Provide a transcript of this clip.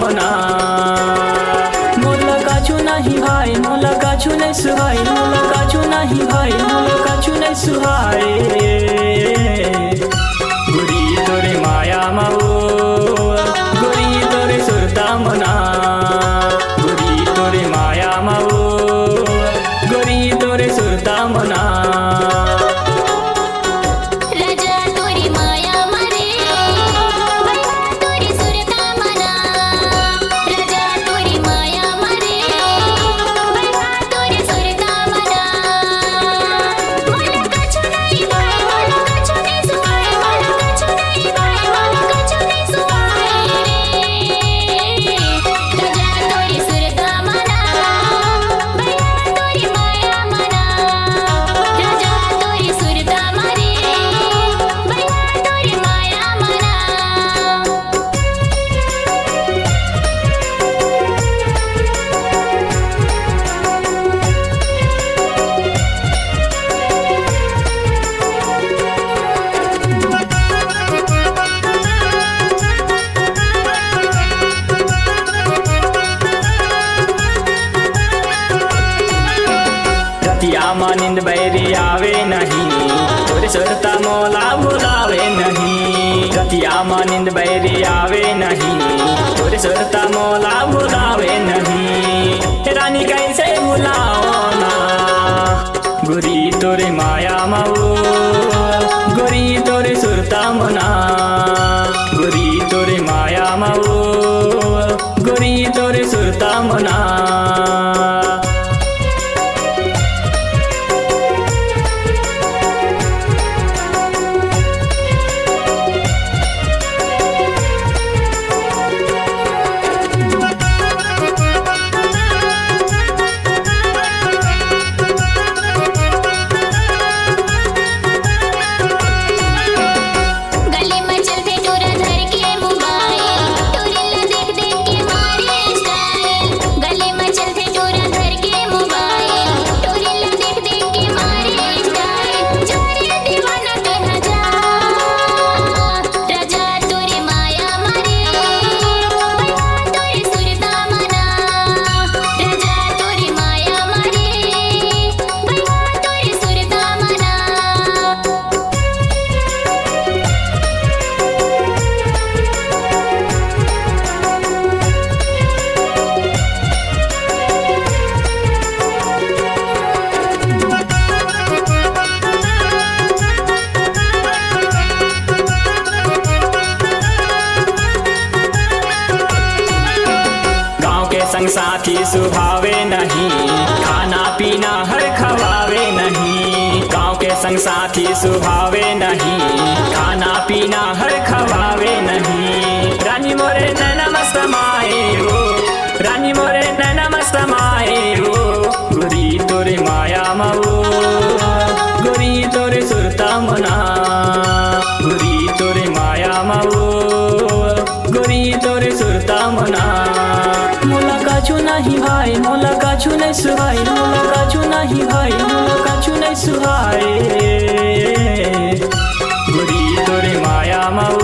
মনা মোলা কাছু নাহি ভাই মোলা কাছু নাই সুহাই মোলা কাছু নাহি ভাই মোলা কাছু নাই সুহাই গুরি তোরে মায়া মাও গুরি তোরে সুরতা মনা গুরি তোরে মায়া মাও গুরি তোরে সুরতা মনা निंद बैरी आवे नहीं तोरे सुरता मोला बुलावे नहीं रतिया निंद बैरी आवे नहीं तोरे सुरता मोला बुलावे नहीं रानी कैसे बुलाओ ना गुरी तोरे माया माओ गुरी तोरे सुरता मना गुरी तोरे माया माओ गुरी तोरे सुरता मना संग साथी सुभावे नहीं खाना पीना हर खवावे नहीं गाँव के संग साथी सुभावे नहीं खाना पीना हर खवावे नहीं रानी मोरे नैना मस्त माए हो रानी मोरे नैना मस्त माए हो गुरी तोरे माया माओ गुरी तोरे सुरता मना गुरी तोरे माया माओ गुरी तोरे सुरता मना मोला काछू नाही भाई मोला काछू नहीं सुहाई मोला काछू नाही भाई मोला काछू नहीं सुहाई गुरी तोरे माया माओ